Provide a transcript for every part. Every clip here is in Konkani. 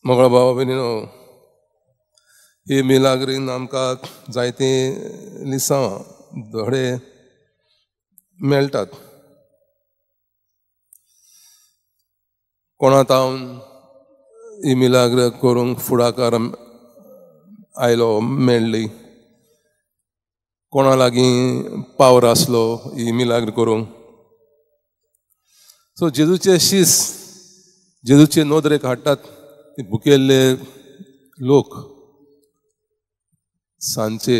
मोगळो भाव भयणीनो, ही मिलाग्रीन आमकां जायते लिसांवां धडे मेळटात. कोणा तावन ही मिलाग्र करूंक फुडाकार आयलो मेळ्ळी, कोणा लागीं पावर आसलो ही मिलाग्र करूंक. सो जेजूचे शीस जेजूचे नोदरेक हाडटात भुकेल्ले लोक. सांचे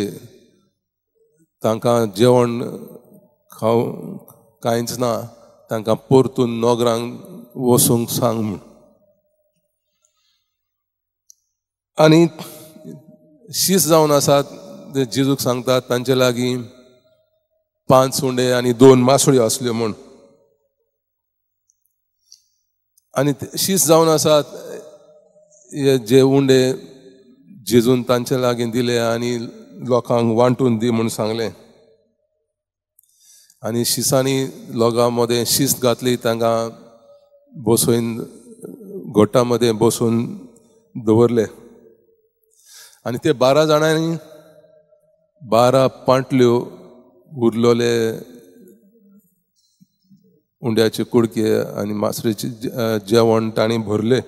तांकां जेवण खावंक कांयच ना, तांकां परतून नोगरांक वचूंक सांग म्हूण. आनी शीस जावन आसात ते जेजूक सांगतात तांचे लागीं 5 उंडे आनी 2 मासोळ्यो आसल्यो म्हूण. आनी शीस जावन आसात हे जे उंडे जेजून तांचे लागीं दिले आनी लोकांक वांटून दी म्हूण सांगलें. आनी शिसांनी लोकां मदें शिस्त घातली, तांकां बसोवन गोठा मदें बसून दवरले. आनी ते 12 जाणांनी 12 पांटल्यो उरलोले उंड्याचे कुडके आनी मासरेचे जेवण तांणी भरले.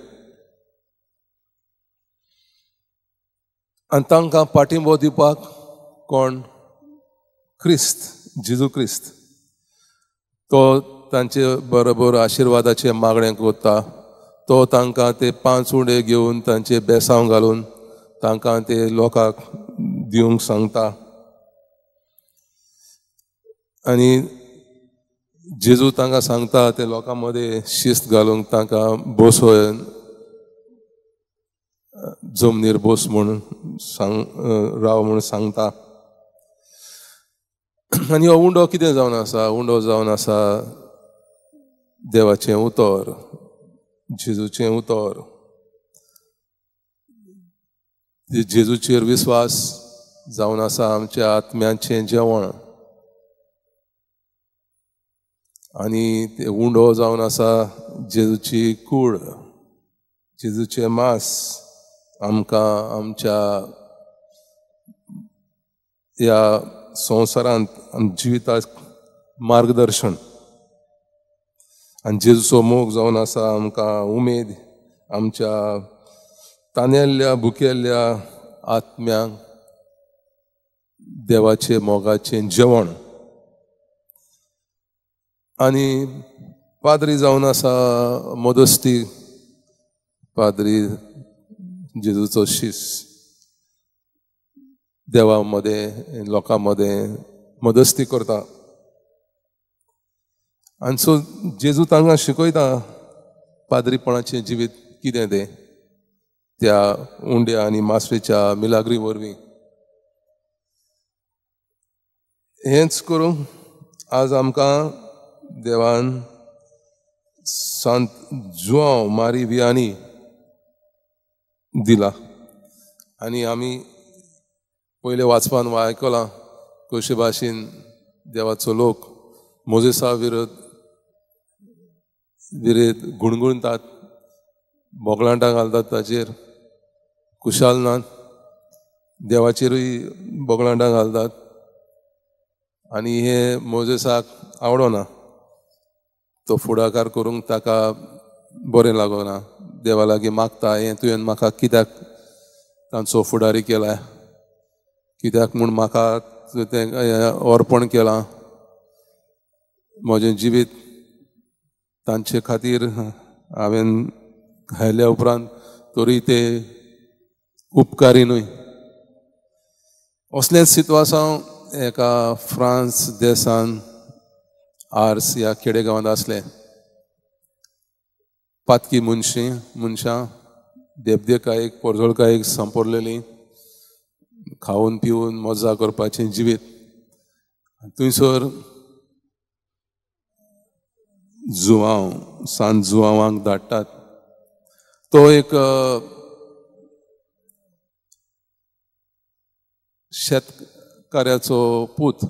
आनी तांकां पाठिंबो दिवपाक कोण? क्रिस्त, जेजू क्रिस्त. तो तांचे बरोबर आशिर्वादाचे मागणें करता. तो तांकां ते 5 उंडे घेवन तांचे बेसांव घालून तांकां ते लोकांक दिवंक सांगता. आनी जेजू तांकां सांगता ते लोकां मदें शिस्त घालूंक तांकां बसोवन जमनीर बस म्हूण राव म्हूण सांगता. आनी हो उंडो कितें जावन आसा? उंडो जावन आसा देवाचें उतर, जेजूचें उतर. जेजूचेर विस्वास जावन आसा आमच्या आत्म्याचें जेवण. आनी ते उंडो जावन आसा जेजूची कूड, जेजूचें मांस आमकां आमच्या ह्या संवसारांत जिविताक मार्गदर्शन. आनी जेजूचो मोग जावन आसा आमकां उमेद, आमच्या तानेल्ल्या भुकेल्ल्या आत्म्यांक देवाचे मोगाचें जेवण. आनी पाद्री जावन आसा मोदस्ती, पाद्री जेजूचो शीस देवा मदें लोकां मदें मदस्ती करता. आनी सो जेजू तांकां शिकयता पाद्रीपणाचें जिवीत कितें तें त्या उंड्या आनी मासरेच्या मिलाग्री वरवीं. हेंच करूंक आज आमकां देवान सांत जुआंव मारी वियानी दिला. आनी आमी पयले वाचपान आयकलां कशे भाशेन देवाचो लोक मोजेसा विरेद गुणगुणतात, बोगलांटां घालतात ताचेर, कुशालनान देवाचेरूय बोगलांटां घालतात. आनी हे मोजेसाक आवडोना, तो फुडाकार करूंक ताका बरें लागना. देवा लागीं मागता, हें तुवें म्हाका कित्याक तांचो फुडारी केला, कित्याक म्हूण म्हाका तें अर्पण केलां, म्हजें जिवीत तांचे खातीर हांवें घायल्या उपरांत तरी ते उपकारी न्हय. असलेंच सितवासांव एका फ्रांस देसान आर्स ह्या खेडेगांवांत आसलें. पातकी मनशां देबदेकायेक पोरजोळकायेक सांपोरलेलीं, खावन पिवन मजा करपाचें जिवीत. थंयसर जुआंव सांत जुआंवाक धाडटात. तो एक शेतकाऱ्याचो पूत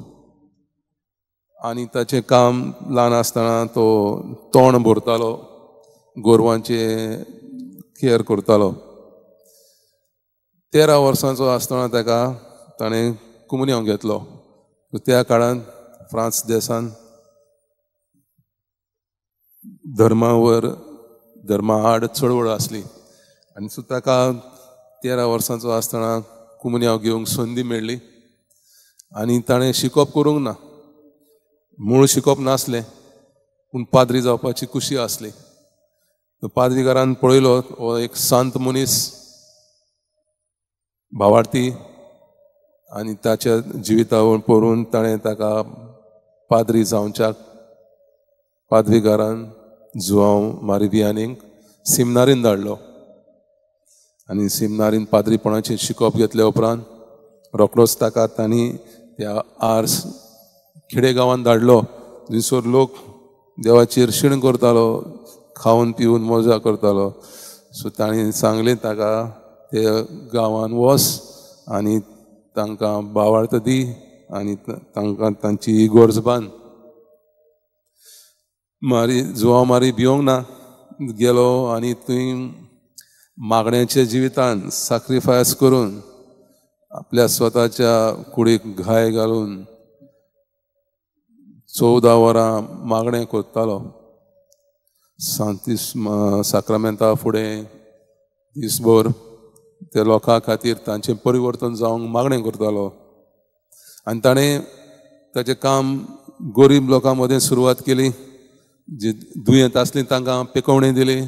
आनी ताचें काम ल्हान आसतना तो तोंड भरतालो, गोरवांचे केअर करतालो. 13 वर्सांचो आसतना ताका ताणें कुमन्यांव घेतलो. त्या काळांत फ्रांस देशान धर्मा आड चळवळ आसली आनी सो ताका 13 वर्सांचो आसतना कुमन्यांव घेवंक संदी मेळ्ळी आनी ताणें शिकप करूंक ना. मूळ शिकप नासलें पूण पाद्री जावपाची खुशी आसली. पाद्रीगारान पळयलो हो एक संत मनीस भावार्थी आनी ताच्या जिविता पळोवन ताणें ताका पाद्री जावच्याक पाद्रीगारान जुआंव मारी वियानीक सिमनारीन धाडलो आनी सिमनारीन पाद्रीपणाचें शिकप घेतल्या उपरांत रोखडोच ताका तांणी त्या आर्स खेडेगांवांत धाडलो, थंयसर लोक देवाची हरशीण करतालो, खावन पिवन मजा करतालो. सो तांणी सांगलें ताका ते गांवांत वच आनी तांकां भावार्थ दी आनी तांकां तांची इगोर्ज बांद. जुआंव मारी भिवंक ना, गेलो आनी थंय मागण्याच्या जिवितान सॅक्रिफायस करून आपल्या स्वताच्या कुडीक घाय घालून 14 वरां मागणें करतालो. साक्रामेंता फुडें दिसभर त्या लोकां खातीर तांचें परिवर्तन जावंक मागणें करतालो. आनी ताणें ताचें काम गरीब लोकां मदें सुरवात केली. जी दुयेंत आसलीं तांकां पिकवणी दिली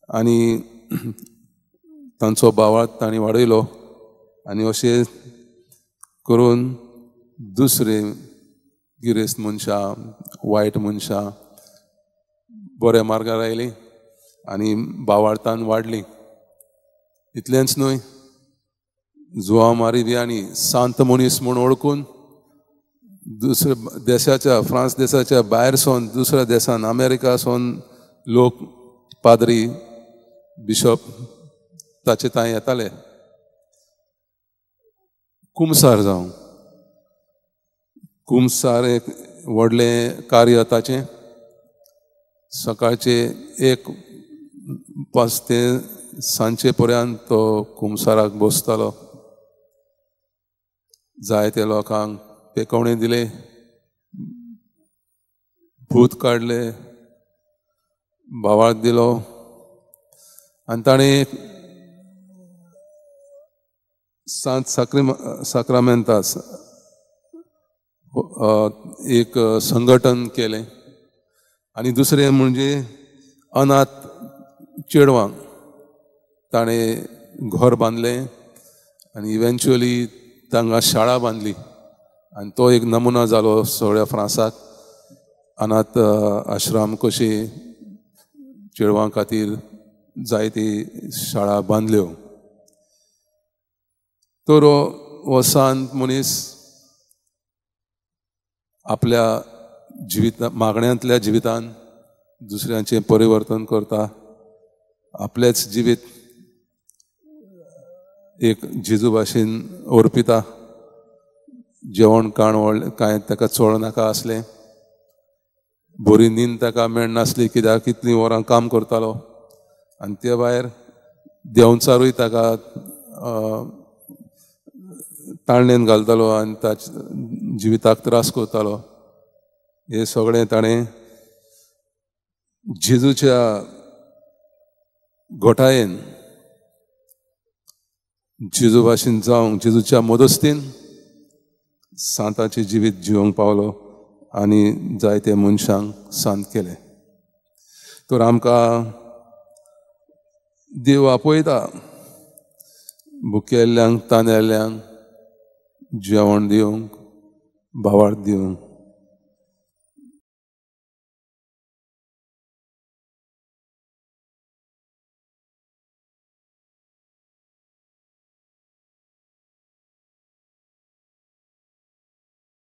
आनी तांचो भावार्थ तांणी वाडयलो आनी अशें करून दुसरे गिरेस्त मनशां, वायट मनशां बऱ्या मार्गार आयलीं आनी भावार्थान वाडलीं. इतलेंच न्हय, जुआंव मारी वियानी सांत मनीस म्हूण ओळखून दुसऱ्या देशाच्या, फ्रांस देशाच्या भायर सावन दुसऱ्या देशान, अमेरिका सावन लोक पाद्री बिशप ताचे थंय येताले कुमसार जावं. कुमसार एक व्हडलें कार्य ताचें. सकाळचे 1 ते सांजे पर्यंत तो कुमसाराक बसतालो. जायत्या लोकांक पेकवणी दिले, भूत काडले, भावार्थ दिलो आनी ताणें सांत साक्रामेंतास एक संघटन केलें. आनी दुसरें म्हणजे अनाथ चेडवांक ताणें घर बांदलें आनी इवेंच्युअली तांकां शाळा बांदली आनी तो एक नमुना जालो सगळ्या फ्रांसाक. अनाथ आश्रम कशी चेडवां खातीर जायती शाळा बांदल्यो. तर हो संत मनीस आपल्या मागण्यांतल्या जिवितान दुसऱ्यांचें परिवर्तन करता. आपलेच जिवीत एक जेजू भाशेन अर्पिता. जेवण खाण कांय ताका चड नाका आसलें, बरी न्हीद ताका मेळनासली कित्याक कितलीं वरां काम करतालो आनी ते भायर देंवचारूय ताका ताळणेन घालतालो आनी ताच्या जिविताक त्रास करतालो. हे सगळें ताणें जेजूच्या घोटायेन जेजू भाशेन जावंक जेजूच्या मदस्तीन सांताचें जिवीत जिवंक पावलो आनी जायते मनशांक सांत केलें. तर आमकां देव आपयता भुकेल्ल्यांक तानेल्ल्यांक जेवण दिवंक, भावार्थ दिवंक.